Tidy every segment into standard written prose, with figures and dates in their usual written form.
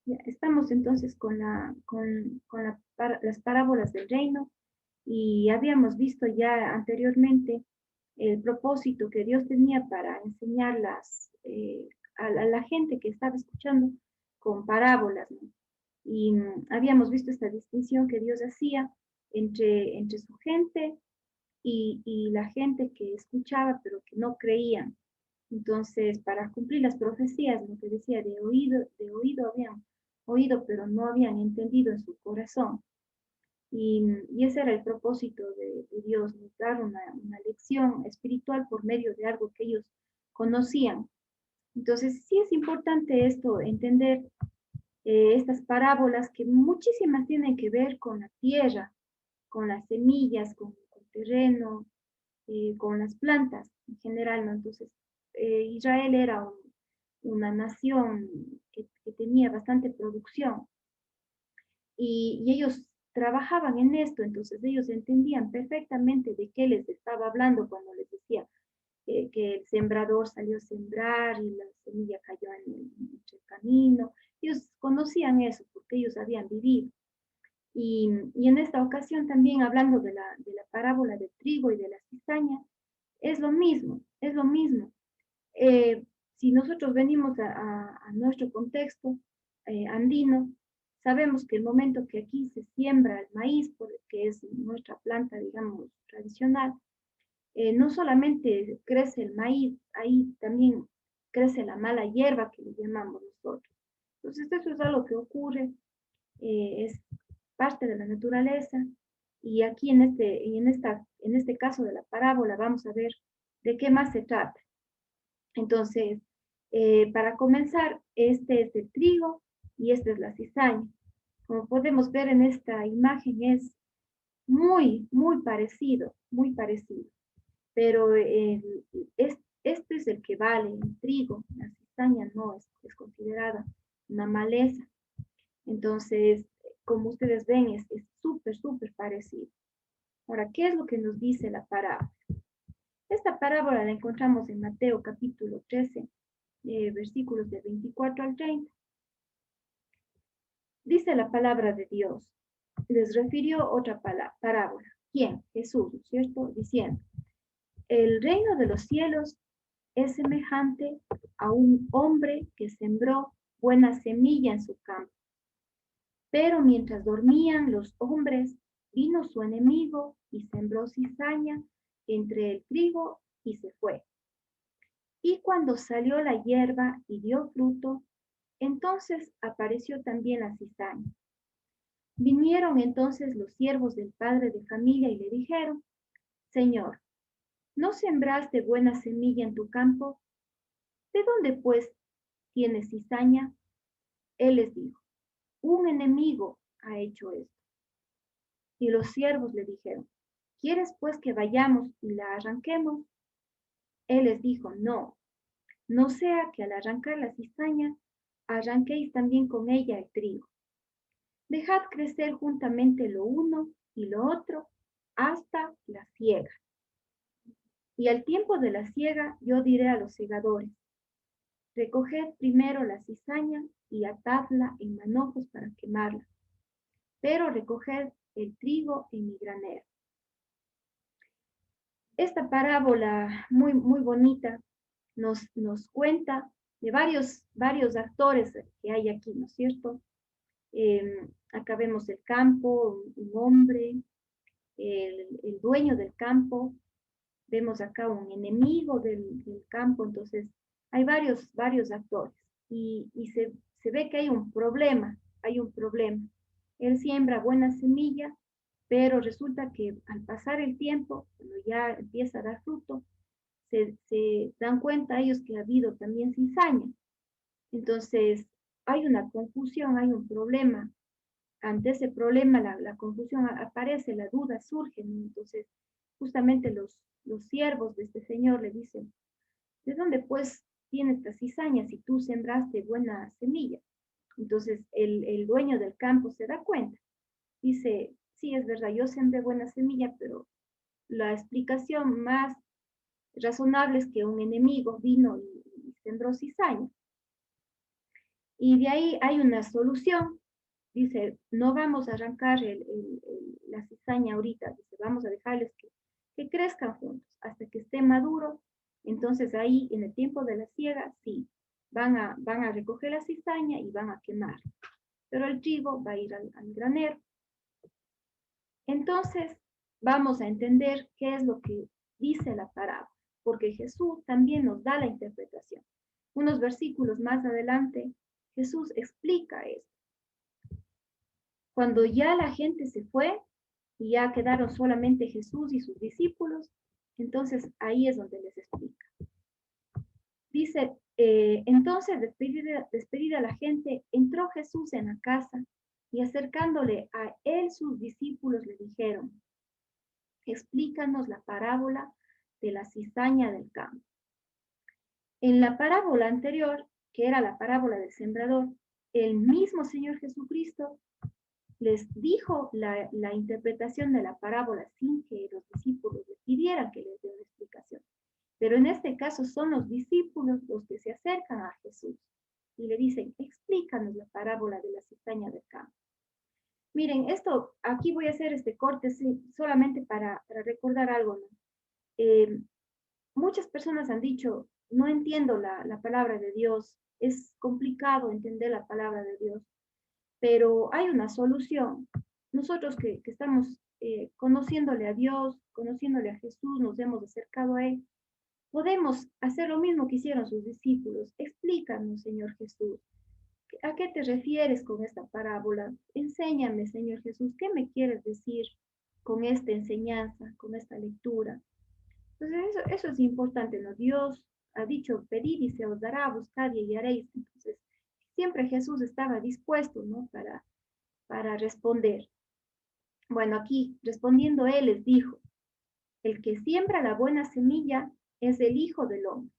Ya, estamos entonces las parábolas del reino y habíamos visto ya anteriormente el propósito que Dios tenía para enseñarlas a la gente que estaba escuchando con parábolas, ¿no? Y habíamos visto esta distinción que Dios hacía entre su gente y la gente que escuchaba pero que no creían. Entonces, para cumplir las profecías, lo que decía, de oído habían oído, pero no habían entendido en su corazón. Y ese era el propósito de Dios, nos dar una lección espiritual por medio de algo que ellos conocían. Entonces, sí es importante esto, entender estas parábolas que muchísimas tienen que ver con la tierra, con las semillas, con terreno, con las plantas en general, ¿no? Entonces, Israel era una nación que tenía bastante producción y ellos trabajaban en esto, entonces ellos entendían perfectamente de qué les estaba hablando cuando les decía que el sembrador salió a sembrar y la semilla cayó en el camino. Ellos conocían eso porque ellos habían vivido. Y en esta ocasión también hablando de la parábola del trigo y de la cizaña, es lo mismo, es lo mismo. Eh, si nosotros venimos a nuestro contexto andino, sabemos que el momento que aquí se siembra el maíz, que es nuestra planta, digamos, tradicional, no solamente crece el maíz, ahí también crece la mala hierba que le llamamos nosotros. Entonces, eso es algo que ocurre, es parte de la naturaleza, y aquí en este caso de la parábola vamos a ver de qué más se trata. Entonces, para comenzar, este es el trigo y esta es la cizaña. Como podemos ver en esta imagen, es muy parecido, muy parecido. Pero este es el que vale, el trigo. La cizaña no es considerada una maleza. Entonces, como ustedes ven, es súper parecido. Ahora, ¿qué es lo que nos dice la parábola? Esta parábola la encontramos en Mateo capítulo 13, versículos de 24 al 30. Dice la palabra de Dios. Les refirió otra parábola. ¿Quién? Jesús, ¿no es cierto? Diciendo, el reino de los cielos es semejante a un hombre que sembró buena semilla en su campo. Pero mientras dormían los hombres, vino su enemigo y sembró cizaña entre el trigo y se fue. Y cuando salió la hierba y dio fruto, entonces apareció también la cizaña. Vinieron entonces los siervos del padre de familia y le dijeron, Señor, ¿no sembraste buena semilla en tu campo? ¿De dónde pues tienes cizaña? Él les dijo, un enemigo ha hecho esto. Y los siervos le dijeron, ¿quieres pues que vayamos y la arranquemos? Él les dijo, no, no sea que al arrancar la cizaña, arranquéis también con ella el trigo. Dejad crecer juntamente lo uno y lo otro hasta la siega. Y al tiempo de la siega yo diré a los segadores, recoged primero la cizaña y atadla en manojos para quemarla, pero recoged el trigo en mi granero. Esta parábola muy bonita nos cuenta de varios actores que hay aquí, ¿no es cierto? Acá vemos el campo, un hombre, el dueño del campo, vemos acá un enemigo del campo, entonces hay varios actores y se ve que hay un problema. Él siembra buena semilla, pero resulta que al pasar el tiempo, cuando ya empieza a dar fruto, se dan cuenta ellos que ha habido también cizaña. Entonces, hay una confusión, hay un problema. Ante ese problema, la confusión aparece, la duda surge, ¿no? Entonces, justamente los siervos de este señor le dicen, ¿de dónde pues tiene esta cizaña si tú sembraste buena semilla? Entonces, el dueño del campo se da cuenta. Dice, sí, es verdad, yo sembré buena semilla, pero la explicación más razonable es que un enemigo vino y sembró cizaña. Y de ahí hay una solución. Dice, no vamos a arrancar la cizaña ahorita, dice, vamos a dejarles que crezcan juntos hasta que esté maduro. Entonces ahí, en el tiempo de la siega, sí, van a recoger la cizaña y van a quemar. Pero el trigo va a ir al granero. Entonces, vamos a entender qué es lo que dice la parábola, porque Jesús también nos da la interpretación. Unos versículos más adelante, Jesús explica esto. Cuando ya la gente se fue y ya quedaron solamente Jesús y sus discípulos, entonces ahí es donde les explica. Dice, entonces despedida la gente, entró Jesús en la casa y acercándole a él sus discípulos le dijeron, explícanos la parábola de la cizaña del campo. En la parábola anterior, que era la parábola del sembrador, el mismo Señor Jesucristo les dijo la interpretación de la parábola sin que los discípulos les pidieran que les dé una explicación. Pero en este caso son los discípulos los que se acercan a Jesús y le dicen, explícanos la parábola de la cizaña del campo. Miren, aquí voy a hacer este corte solamente para recordar algo, ¿no? Muchas personas han dicho, no entiendo la palabra de Dios, es complicado entender la palabra de Dios, pero hay una solución. Nosotros que estamos conociéndole a Dios, conociéndole a Jesús, nos hemos acercado a Él, podemos hacer lo mismo que hicieron sus discípulos. Explícanos, Señor Jesús, ¿a qué te refieres con esta parábola? Enséñame, Señor Jesús, ¿qué me quieres decir con esta enseñanza, con esta lectura? Entonces, eso es importante, ¿no? Dios ha dicho, pedid y se os dará, buscad y hallaréis. Entonces, siempre Jesús estaba dispuesto, ¿no? Para responder. Bueno, aquí respondiendo él les dijo, el que siembra la buena semilla es el Hijo del Hombre.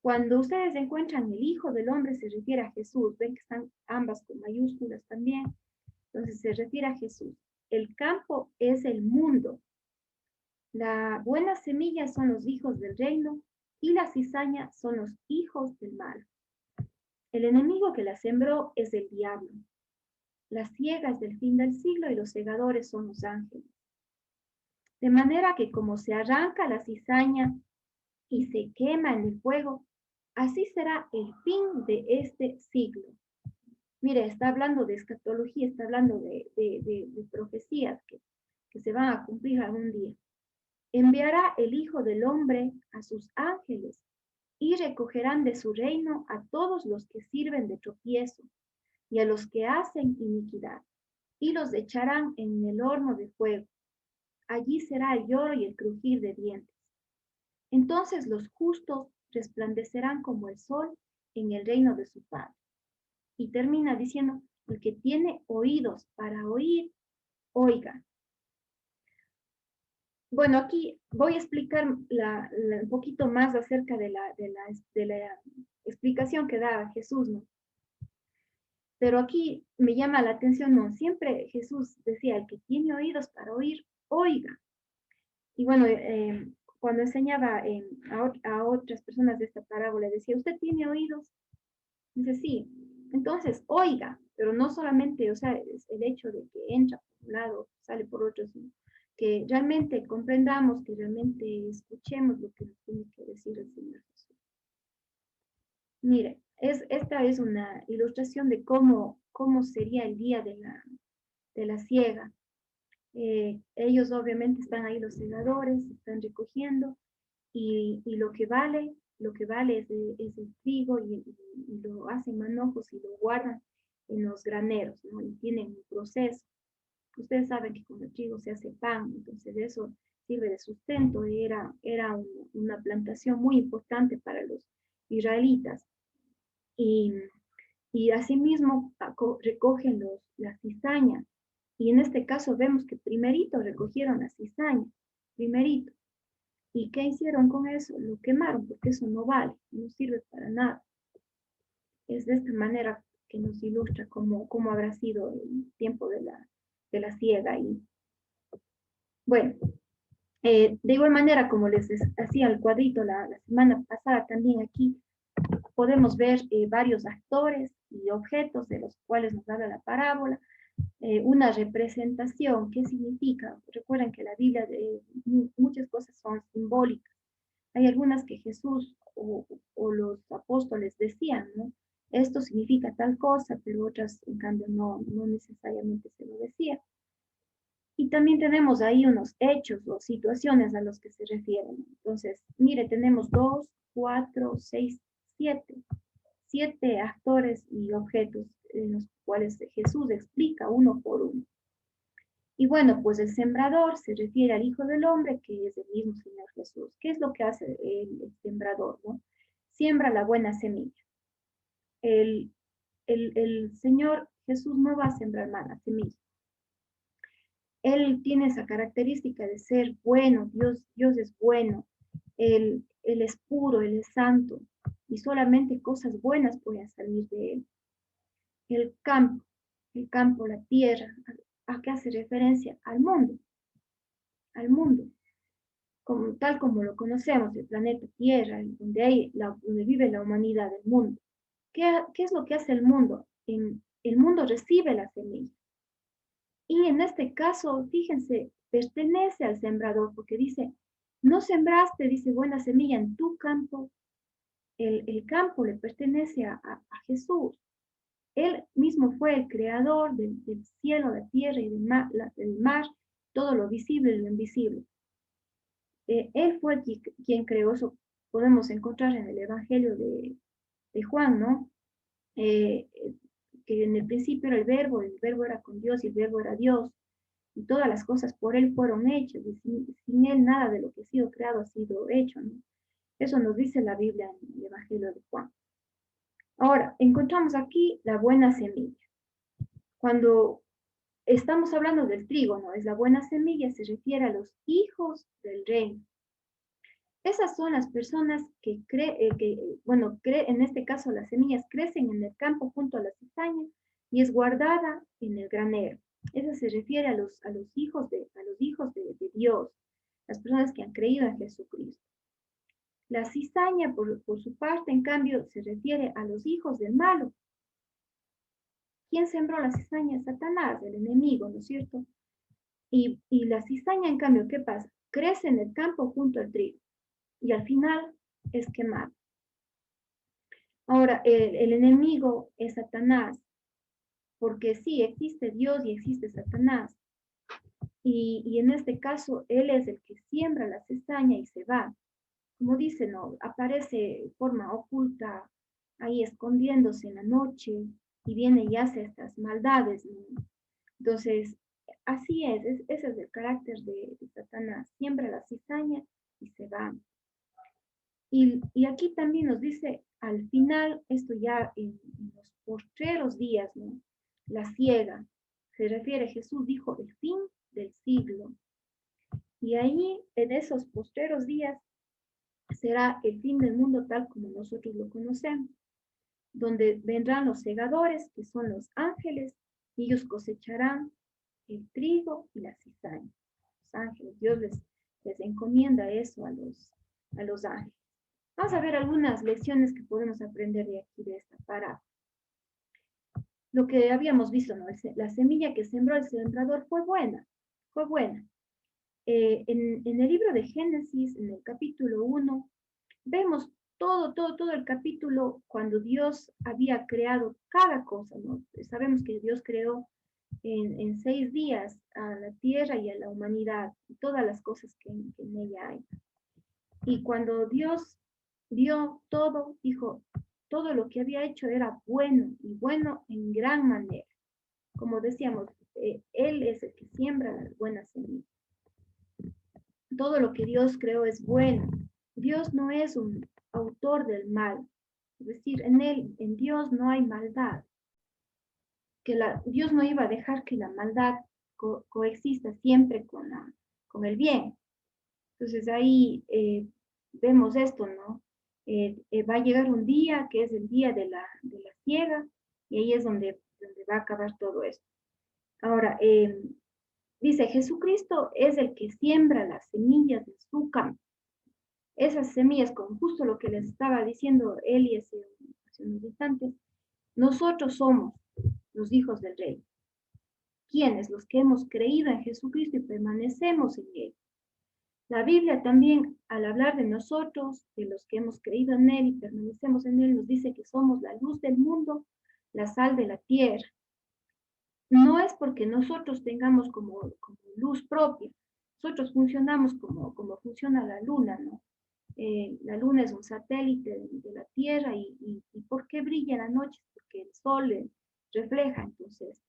Cuando ustedes encuentran el Hijo del Hombre se refiere a Jesús, ven que están ambas con mayúsculas también, entonces se refiere a Jesús. El campo es el mundo. La buena semilla son los hijos del reino y la cizaña son los hijos del mal. El enemigo que la sembró es el diablo. La siega es del fin del siglo y los segadores son los ángeles. De manera que como se arranca la cizaña y se quema en el fuego, así será el fin de este siglo. Mire, está hablando de escatología, está hablando de profecías que se van a cumplir algún día. Enviará el Hijo del Hombre a sus ángeles y recogerán de su reino a todos los que sirven de tropiezo y a los que hacen iniquidad, y los echarán en el horno de fuego. Allí será el lloro y el crujir de dientes. Entonces los justos resplandecerán como el sol en el reino de su Padre. Y termina diciendo, el que tiene oídos para oír, oiga. Bueno, aquí voy a explicar un poquito más acerca de la explicación que da Jesús, ¿no? Pero aquí me llama la atención, ¿no? Siempre Jesús decía, el que tiene oídos para oír, oiga. Y bueno, cuando enseñaba a otras personas de esta parábola, decía, ¿usted tiene oídos? Dice, sí. Entonces, oiga, pero no solamente, o sea, es el hecho de que entra por un lado, sale por otro, sino que realmente comprendamos, que realmente escuchemos lo que nos tiene que decir el Señor Jesús. Mire, esta es una ilustración de cómo sería el día de la siega. Ellos obviamente están ahí, los segadores, están recogiendo, y lo que vale es el trigo y lo hacen manojos y lo guardan en los graneros, ¿no? Y tienen un proceso. Ustedes saben que con el trigo se hace pan, entonces eso sirve de sustento, era una plantación muy importante para los israelitas. Y, y asimismo recogen la cizaña. Y en este caso vemos que primerito recogieron la cizaña, primerito. ¿Y qué hicieron con eso? Lo quemaron, porque eso no vale, no sirve para nada. Es de esta manera que nos ilustra cómo habrá sido el tiempo de la siega. Y bueno, de igual manera, como les hacía el cuadrito la semana pasada también aquí, podemos ver varios actores y objetos de los cuales nos habla la parábola. Una representación, ¿qué significa? Recuerden que la Biblia, muchas cosas son simbólicas. Hay algunas que Jesús o los apóstoles decían, ¿no? Esto significa tal cosa, pero otras, en cambio, no necesariamente se lo decía. Y también tenemos ahí unos hechos o situaciones a los que se refieren. Entonces, mire, tenemos 2, 4, 6, 7. 7 actores y objetos en los cuales Jesús explica uno por uno. Y bueno, pues el sembrador se refiere al Hijo del Hombre, que es el mismo Señor Jesús. ¿Qué es lo que hace el sembrador, no? Siembra la buena semilla. El Señor Jesús no va a sembrar mala semilla. Él tiene esa característica de ser bueno, Dios es bueno, él es puro, Él es santo, y solamente cosas buenas pueden salir de Él. El campo, la tierra, ¿a qué hace referencia? Al mundo, tal como lo conocemos, el planeta Tierra, donde vive la humanidad, el mundo. ¿Qué es lo que hace el mundo? El mundo recibe la semilla. Y en este caso, fíjense, pertenece al sembrador, porque dice, no sembraste, dice, buena semilla en tu campo. El campo le pertenece a Jesús. Él mismo fue el creador del cielo, la tierra y del mar, todo lo visible y lo invisible. Él fue quien creó eso. Podemos encontrar en el Evangelio de Juan, ¿no? Que en el principio era el verbo era con Dios y el verbo era Dios. Y todas las cosas por Él fueron hechas, y sin Él nada de lo que ha sido creado ha sido hecho, ¿no? Eso nos dice la Biblia en el Evangelio de Juan. Ahora, encontramos aquí la buena semilla. Cuando estamos hablando del trigo, ¿no? Es la buena semilla, se refiere a los hijos del reino. Esas son las personas que en este caso las semillas crecen en el campo junto a la cizaña y es guardada en el granero. Eso se refiere a los hijos de Dios, las personas que han creído en Jesucristo. La cizaña, por su parte, en cambio, se refiere a los hijos del malo. ¿Quién sembró la cizaña? Satanás, el enemigo, ¿no es cierto? Y la cizaña, en cambio, ¿qué pasa? Crece en el campo junto al trigo y al final es quemado. Ahora, el enemigo es Satanás, porque sí, existe Dios y existe Satanás. Y en este caso, él es el que siembra la cizaña y se va. Como dice, ¿no? Aparece de forma oculta, ahí escondiéndose en la noche, y viene y hace estas maldades, ¿no? Entonces, así ese es el carácter de Satanás. Siembra la cizaña y se va. Y aquí también nos dice, al final, esto ya en los postreros días, ¿no? La siega. Se refiere, Jesús dijo, el fin del siglo. Y ahí, en esos postreros días, será el fin del mundo tal como nosotros lo conocemos, donde vendrán los segadores, que son los ángeles, y ellos cosecharán el trigo y la cizaña. Los ángeles, Dios les encomienda eso a los ángeles. Vamos a ver algunas lecciones que podemos aprender de aquí, de esta parábola. Lo que habíamos visto, ¿no? La semilla que sembró el sembrador fue buena, fue buena. En el libro de Génesis, en el capítulo 1, vemos todo el capítulo cuando Dios había creado cada cosa, ¿no? Sabemos que Dios creó en 6 días a la tierra y a la humanidad y todas las cosas que en ella hay. Y cuando Dios vio todo, dijo, todo lo que había hecho era bueno y bueno en gran manera. Como decíamos, Él es el que siembra las buenas semillas. Todo lo que Dios creó es bueno. Dios no es un autor del mal. Es decir, en Dios no hay maldad. Dios no iba a dejar que la maldad coexista siempre con el bien. Entonces ahí vemos esto, ¿no? Va a llegar un día que es el día de la siega y ahí es donde va a acabar todo esto. Ahora, dice, Jesucristo es el que siembra las semillas de su campo. Esas semillas, con justo lo que les estaba diciendo Eli hace unos instantes, nosotros somos los hijos del Rey. ¿Quiénes? Los que hemos creído en Jesucristo y permanecemos en Él. La Biblia también, al hablar de nosotros, de los que hemos creído en Él y permanecemos en Él, nos dice que somos la luz del mundo, la sal de la tierra. No es porque nosotros tengamos como luz propia. Nosotros funcionamos como funciona la luna, ¿no? La luna es un satélite de la Tierra y ¿por qué brilla en la noche? Porque el sol refleja. Entonces,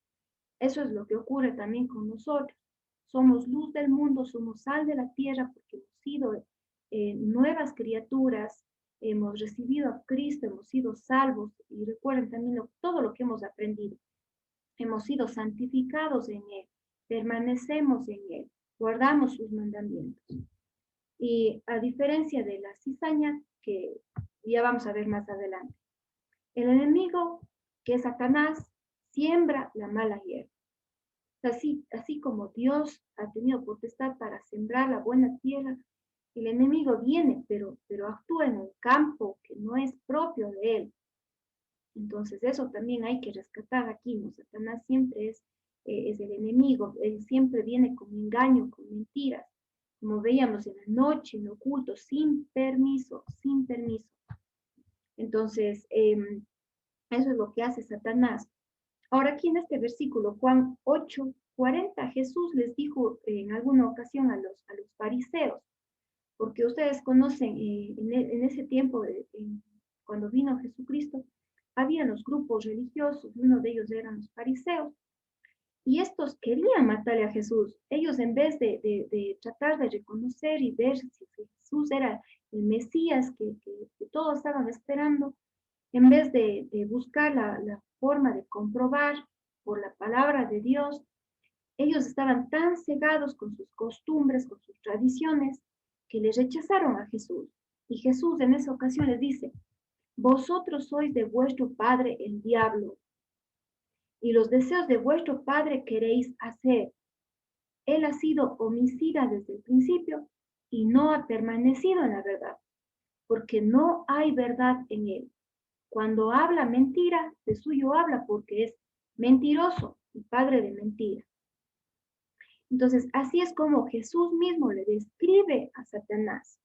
eso es lo que ocurre también con nosotros. Somos luz del mundo, somos sal de la tierra porque hemos sido nuevas criaturas, hemos recibido a Cristo, hemos sido salvos y recuerden también todo lo que hemos aprendido. Hemos sido santificados en Él, permanecemos en Él, guardamos sus mandamientos. Y a diferencia de la cizaña, que ya vamos a ver más adelante, el enemigo, que es Satanás, siembra la mala hierba. Así como Dios ha tenido potestad para sembrar la buena tierra, el enemigo viene, pero actúa en un campo que no es propio de él. Entonces eso también hay que rescatar aquí, ¿no? Satanás siempre es el enemigo, él siempre viene con engaño, con mentiras, como veíamos en la noche, en oculto, sin permiso, sin permiso. Entonces, eso es lo que hace Satanás. Ahora aquí en este versículo, Juan 8:40, Jesús les dijo en alguna ocasión a los fariseos, porque ustedes conocen, en ese tiempo, cuando vino Jesucristo, había los grupos religiosos, uno de ellos eran los fariseos, y estos querían matarle a Jesús. Ellos en vez de tratar de reconocer y ver si Jesús era el Mesías que todos estaban esperando, en vez de buscar la forma de comprobar por la palabra de Dios, ellos estaban tan cegados con sus costumbres, con sus tradiciones, que les rechazaron a Jesús. Y Jesús en esa ocasión les dice, vosotros sois de vuestro padre el diablo, y los deseos de vuestro padre queréis hacer. Él ha sido homicida desde el principio y no ha permanecido en la verdad, porque no hay verdad en él. Cuando habla mentira, de suyo habla porque es mentiroso y padre de mentira. Entonces, así es como Jesús mismo le describe a Satanás.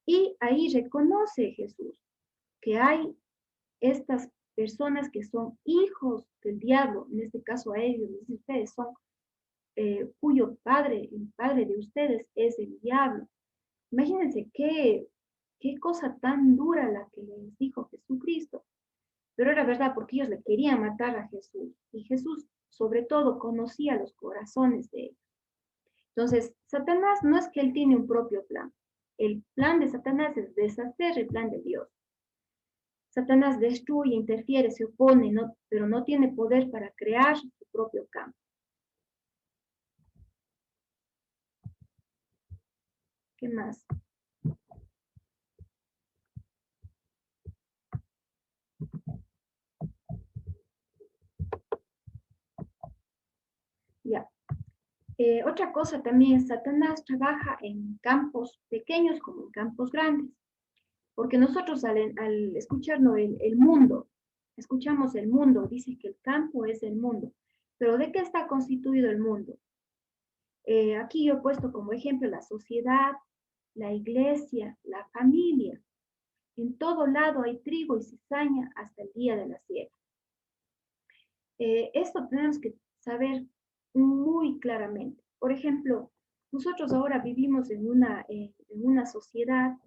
Y ahí reconoce Jesús que hay estas personas que son hijos del diablo, en este caso a ellos, les dice, ustedes son, cuyo padre, el padre de ustedes es el diablo. Imagínense qué cosa tan dura la que les dijo Jesucristo. Pero era verdad porque ellos le querían matar a Jesús. Y Jesús, sobre todo, conocía los corazones de ellos. Entonces, Satanás no es que él tiene un propio plan. El plan de Satanás es deshacer el plan de Dios. Satanás destruye, interfiere, se opone, pero no tiene poder para crear su propio campo. ¿Qué más? Ya. Otra cosa también, Satanás trabaja en campos pequeños como en campos grandes. Porque nosotros al escucharnos el mundo, escuchamos el mundo, dice que el campo es el mundo. Pero ¿de qué está constituido el mundo? Aquí yo he puesto como ejemplo la sociedad, la iglesia, la familia. En todo lado hay trigo y cizaña hasta el día de la siega. Esto tenemos que saber muy claramente. Por ejemplo, nosotros ahora vivimos en una sociedad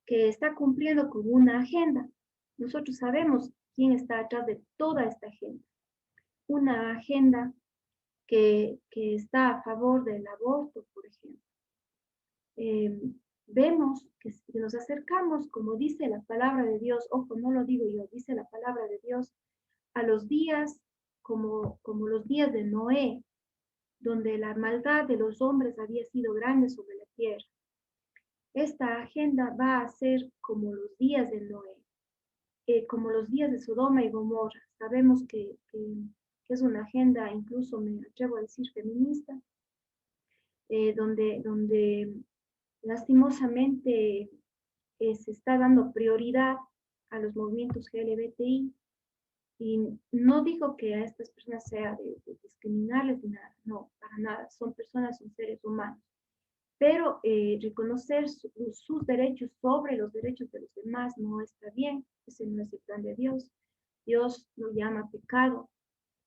que está cumpliendo con una agenda. Nosotros sabemos quién está atrás de toda esta agenda. Una agenda que está a favor del aborto, por ejemplo. Vemos que si nos acercamos, como dice la palabra de Dios, ojo, no lo digo yo, dice la palabra de Dios, a los días como los días de Noé, donde la maldad de los hombres había sido grande sobre la tierra. Esta agenda va a ser como los días de Noé, como los días de Sodoma y Gomorra. Sabemos que es una agenda, incluso me atrevo a decir feminista, donde lastimosamente se está dando prioridad a los movimientos LGBTI. Y no digo que a estas personas sea de discriminarles ni nada, no, para nada, son personas, son seres humanos. Pero reconocer sus derechos sobre los derechos de los demás no está bien, ese no es el plan de Dios. Dios lo llama pecado,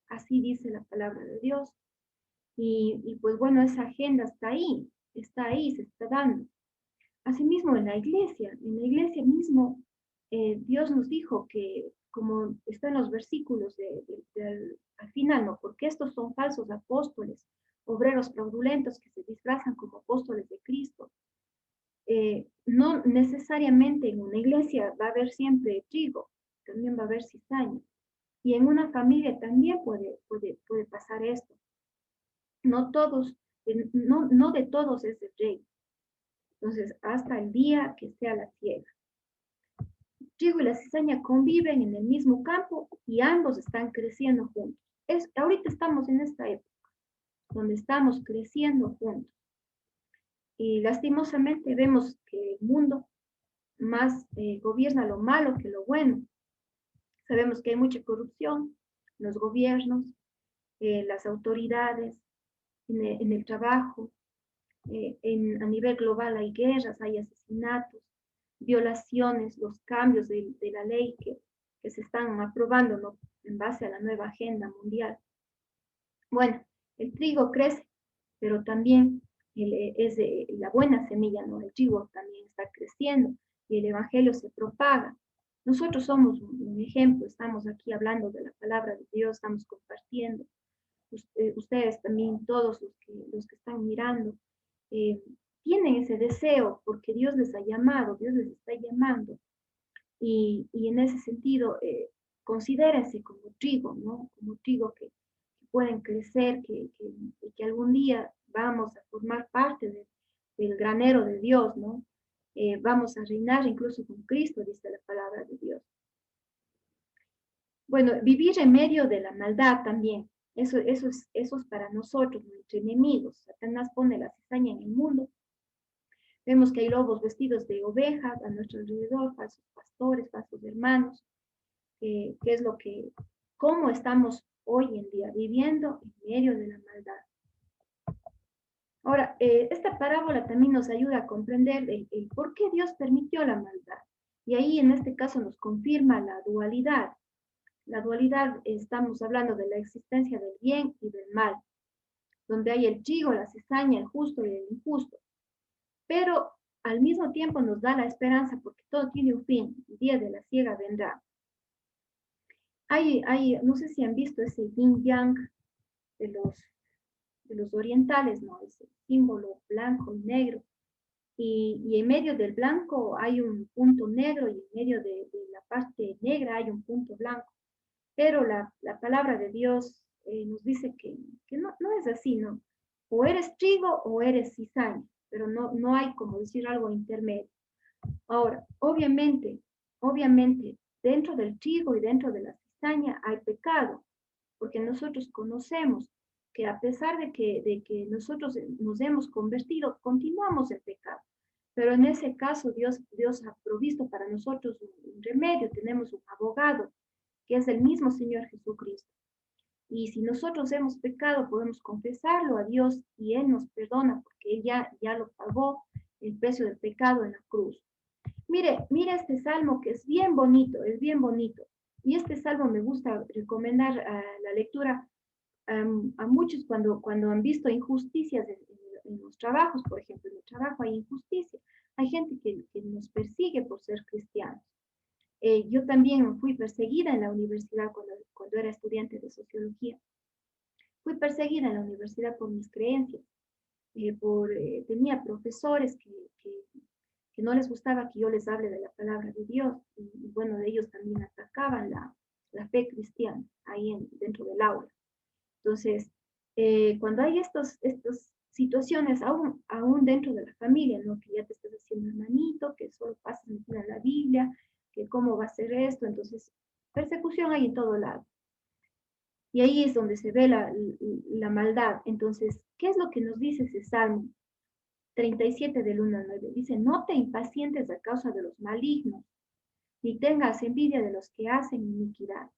así dice la palabra de Dios. Y pues bueno, esa agenda está ahí, se está dando. Asimismo, en la iglesia mismo, Dios nos dijo que, como está en los versículos al final, ¿no? Porque estos son falsos apóstoles, obreros fraudulentos que se disfrazan como apóstoles de Cristo. No necesariamente en una iglesia va a haber siempre trigo, también va a haber cizaña. Y en una familia también puede pasar esto. No todos, no de todos es el rey. Entonces, hasta el día que sea la siega. El trigo y la cizaña conviven en el mismo campo y ambos están creciendo juntos. Ahorita estamos en esta época donde estamos creciendo juntos. Y lastimosamente vemos que el mundo más gobierna lo malo que lo bueno. Sabemos que hay mucha corrupción en los gobiernos, las autoridades, en el trabajo, a nivel global hay guerras, hay asesinatos, violaciones, los cambios de la ley que se están aprobando, ¿no? En base a la nueva agenda mundial. Bueno, el trigo crece, pero también es la buena semilla, ¿no? El trigo también está creciendo y el evangelio se propaga. Nosotros somos un ejemplo, estamos aquí hablando de la palabra de Dios, estamos compartiendo. Ustedes también, todos los que están mirando, eh, tienen ese deseo porque Dios les ha llamado, Dios les está llamando. Y en ese sentido, considérense como trigo, ¿no? Como trigo que pueden crecer, que algún día vamos a formar parte del granero de Dios, ¿no? Vamos a reinar incluso con Cristo, dice la palabra de Dios. Bueno, vivir en medio de la maldad también, eso es para nosotros, nuestros enemigos. Satanás pone la cizaña en el mundo. Vemos que hay lobos vestidos de ovejas a nuestro alrededor, falsos pastores, falsos hermanos, que es cómo estamos hoy en día viviendo en medio de la maldad. Ahora, esta parábola también nos ayuda a comprender el por qué Dios permitió la maldad. Y ahí en este caso nos confirma la dualidad. La dualidad, estamos hablando de la existencia del bien y del mal, donde hay el trigo, la cizaña, el justo y el injusto. Pero al mismo tiempo nos da la esperanza porque todo tiene un fin, el día de la siega vendrá. No sé si han visto ese yin yang de los orientales, ¿no? Ese símbolo blanco y negro. Y en medio del blanco hay un punto negro y en medio de la parte negra hay un punto blanco. Pero la palabra de Dios nos dice que no es así, ¿no? O eres trigo o eres cizaña, pero no hay como decir algo intermedio. Ahora, obviamente, dentro del trigo y dentro de la cizaña hay pecado, porque nosotros conocemos que a pesar de que nosotros nos hemos convertido, continuamos en pecado. Pero en ese caso Dios ha provisto para nosotros un remedio, tenemos un abogado, que es el mismo Señor Jesucristo. Y si nosotros hemos pecado, podemos confesarlo a Dios y Él nos perdona porque Él ya lo pagó el precio del pecado en la cruz. Mire este salmo que es bien bonito, es bien bonito. Y este salmo me gusta recomendar la lectura a muchos cuando han visto injusticias en los trabajos, por ejemplo, en el trabajo hay injusticia. Hay gente que nos persigue por ser cristianos. Yo también fui perseguida en la universidad cuando era estudiante de sociología. Fui perseguida en la universidad por mis creencias. Tenía profesores que no les gustaba que yo les hable de la palabra de Dios. Y bueno, ellos también atacaban la fe cristiana ahí dentro del aula. Entonces, cuando hay estas situaciones, aún dentro de la familia, ¿no? Que ya te estás haciendo hermanito, que solo pasas metida en la Biblia, que cómo va a ser esto. Entonces, persecución hay en todo lado. Y ahí es donde se ve la maldad. Entonces, ¿qué es lo que nos dice ese Salmo 37 del 1 al 9? Dice, no te impacientes a causa de los malignos, ni tengas envidia de los que hacen iniquidad,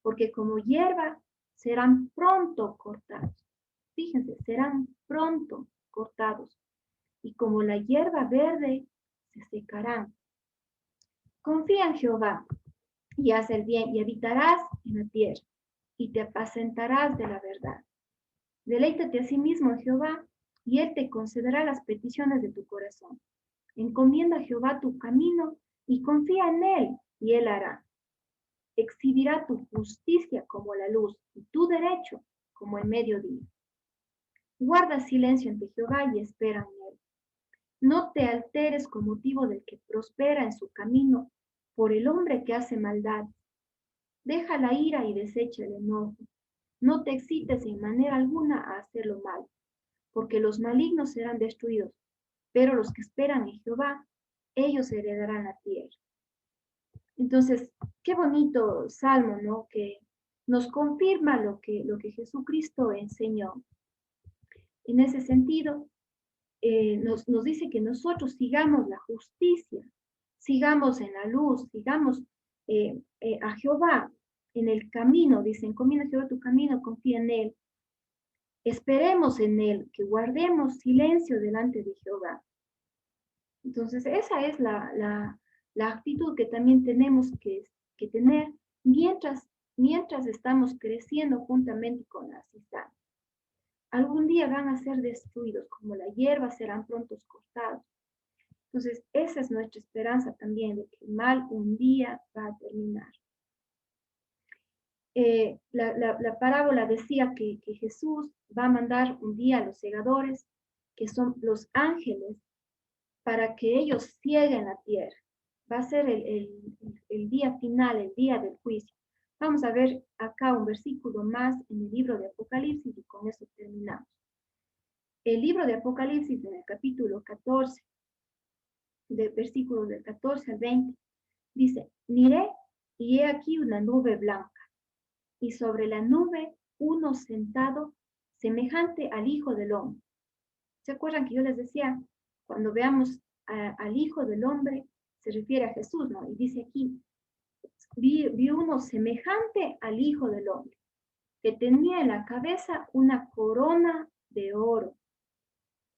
porque como hierba serán pronto cortados. Fíjense, serán pronto cortados, y como la hierba verde se secarán. Confía en Jehová y haz el bien, y habitarás en la tierra, y te apacentarás de la verdad. Deleítate a sí mismo en Jehová, y él te concederá las peticiones de tu corazón. Encomienda a Jehová tu camino, y confía en él, y él hará. Exhibirá tu justicia como la luz, y tu derecho como el mediodía. Guarda silencio ante Jehová y espera en él. No te alteres con motivo del que prospera en su camino, por el hombre que hace maldad. Deja la ira y desecha el enojo. No te excites en manera alguna a hacer lo malo, porque los malignos serán destruidos, pero los que esperan en Jehová, ellos heredarán la tierra. Entonces, qué bonito salmo, ¿no? Que nos confirma lo que Jesucristo enseñó. En ese sentido, nos dice que nosotros sigamos la justicia, sigamos en la luz, sigamos a Jehová en el camino. Dice, encomienda a Jehová tu camino, confía en él. Esperemos en él, que guardemos silencio delante de Jehová. Entonces, esa es la actitud que también tenemos que tener mientras estamos creciendo juntamente con la cizaña. Algún día van a ser destruidos, como la hierba serán prontos cortados. Entonces, esa es nuestra esperanza también, de que el mal un día va a terminar. La parábola decía que Jesús va a mandar un día a los segadores, que son los ángeles, para que ellos cieguen la tierra. Va a ser el día final, el día del juicio. Vamos a ver acá un versículo más en el libro de Apocalipsis y con eso terminamos. El libro de Apocalipsis, en el capítulo 14, de versículos del 14 al 20, dice, miré y he aquí una nube blanca, y sobre la nube uno sentado semejante al Hijo del Hombre. ¿Se acuerdan que yo les decía, cuando veamos al Hijo del Hombre, se refiere a Jesús, ¿no? Y dice aquí, vi uno semejante al Hijo del Hombre, que tenía en la cabeza una corona de oro,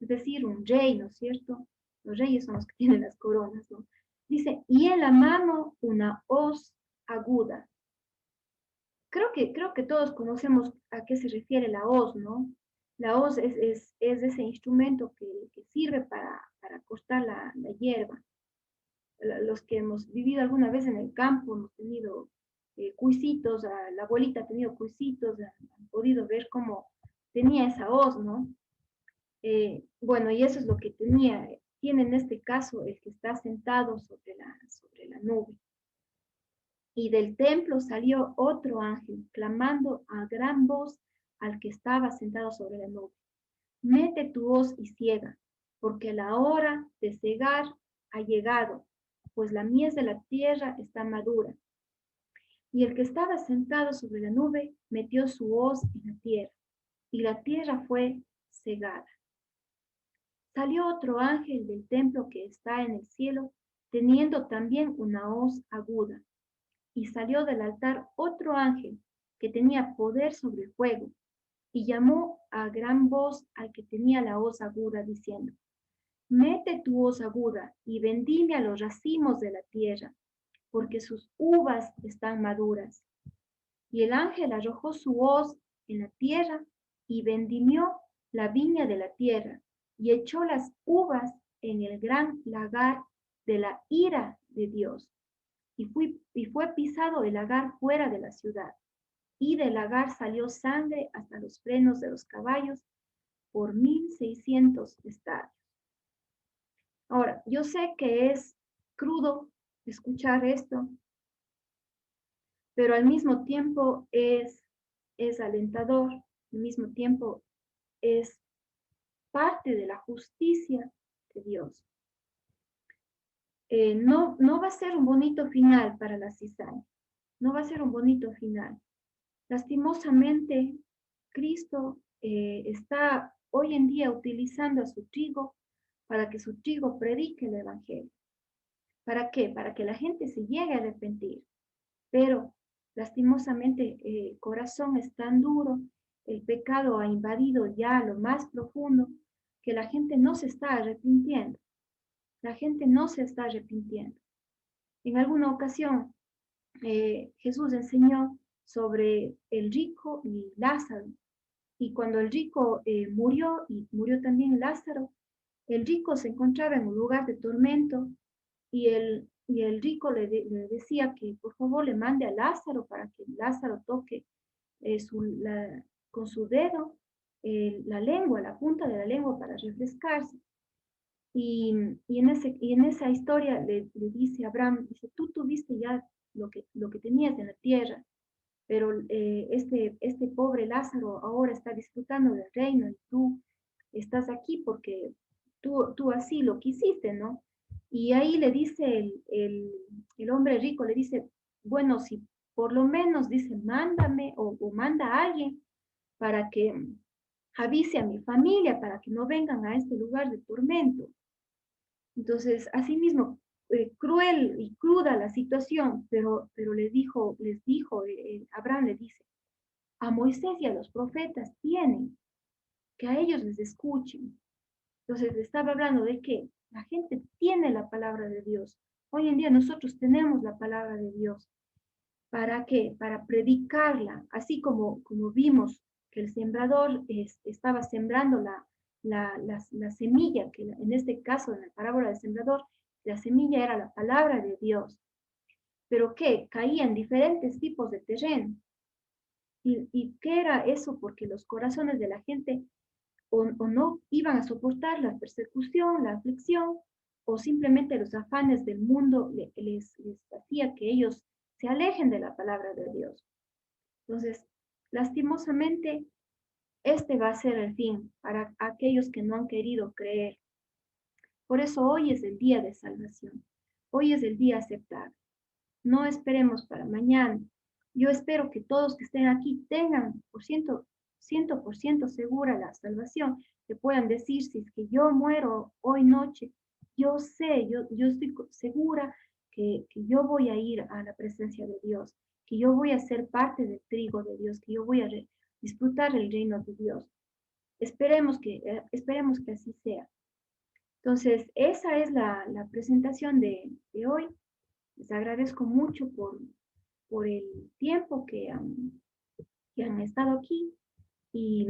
es decir, un rey, ¿no es cierto? Los reyes son los que tienen las coronas, ¿no? Dice, y en la mano una hoz aguda. Creo que todos conocemos a qué se refiere la hoz, ¿no? La hoz es ese instrumento que sirve para cortar la hierba. Los que hemos vivido alguna vez en el campo, hemos tenido cuisitos, la abuelita ha tenido cuisitos, han podido ver cómo tenía esa hoz, ¿no? Bueno, y eso es lo que tiene en este caso el que está sentado sobre la nube. Y del templo salió otro ángel, clamando a gran voz al que estaba sentado sobre la nube. Mete tu hoz y ciega, porque la hora de cegar ha llegado, pues la mies de la tierra está madura. Y el que estaba sentado sobre la nube metió su hoz en la tierra, y la tierra fue cegada. Salió otro ángel del templo que está en el cielo, teniendo también una hoz aguda. Y salió del altar otro ángel que tenía poder sobre el fuego, y llamó a gran voz al que tenía la hoz aguda, diciendo, mete tu hoz aguda y vendime a los racimos de la tierra, porque sus uvas están maduras. Y el ángel arrojó su hoz en la tierra y vendimió la viña de la tierra, y echó las uvas en el gran lagar de la ira de Dios. Y fue pisado el lagar fuera de la ciudad, y del lagar salió sangre hasta los frenos de los caballos por 1600 estadios. Ahora, yo sé que es crudo escuchar esto, pero al mismo tiempo es alentador, al mismo tiempo es parte de la justicia de Dios. No va a ser un bonito final para la cizaña, no va a ser un bonito final. Lastimosamente, Cristo está hoy en día utilizando a su trigo para que su trigo predique el Evangelio. ¿Para qué? Para que la gente se llegue a arrepentir. Pero lastimosamente el corazón es tan duro, el pecado ha invadido ya lo más profundo, que la gente no se está arrepintiendo. La gente no se está arrepintiendo. En alguna ocasión Jesús enseñó sobre el rico y Lázaro. Y cuando el rico murió y murió también Lázaro, el rico se encontraba en un lugar de tormento y el rico le decía que por favor le mande a Lázaro para que Lázaro toque con su dedo la lengua, la punta de la lengua para refrescarse. Y en esa historia le dice a Abraham, dice, tú tuviste ya lo que tenías en la tierra, pero este pobre Lázaro ahora está disfrutando del reino y tú estás aquí porque tú así lo quisiste, ¿no? Y ahí le dice el hombre rico, le dice, bueno, si por lo menos dice, mándame o manda a alguien para que avise a mi familia, para que no vengan a este lugar de tormento. Entonces, asimismo, cruel y cruda la situación, pero les dijo, Abraham le dice, a Moisés y a los profetas tienen, que a ellos les escuchen. Entonces, estaba hablando de que la gente tiene la palabra de Dios. Hoy en día nosotros tenemos la palabra de Dios. ¿Para qué? Para predicarla, así como vimos que el sembrador estaba sembrando la semilla, que en este caso, en la parábola del sembrador, la semilla era la palabra de Dios, pero que caía en diferentes tipos de terreno. ¿Y qué era eso? Porque los corazones de la gente o no iban a soportar la persecución, la aflicción, o simplemente los afanes del mundo les hacía que ellos se alejen de la palabra de Dios. Entonces, lastimosamente, este va a ser el fin para aquellos que no han querido creer. Por eso hoy es el día de salvación. Hoy es el día aceptado. No esperemos para mañana. Yo espero que todos que estén aquí tengan 100% segura la salvación, que puedan decir, si es que yo muero hoy noche, yo sé, yo estoy segura que yo voy a ir a la presencia de Dios, que yo voy a ser parte del trigo de Dios, que yo voy a disfrutar el reino de Dios. Esperemos que así sea. Entonces, esa es la presentación de hoy. Les agradezco mucho por el tiempo que han estado aquí y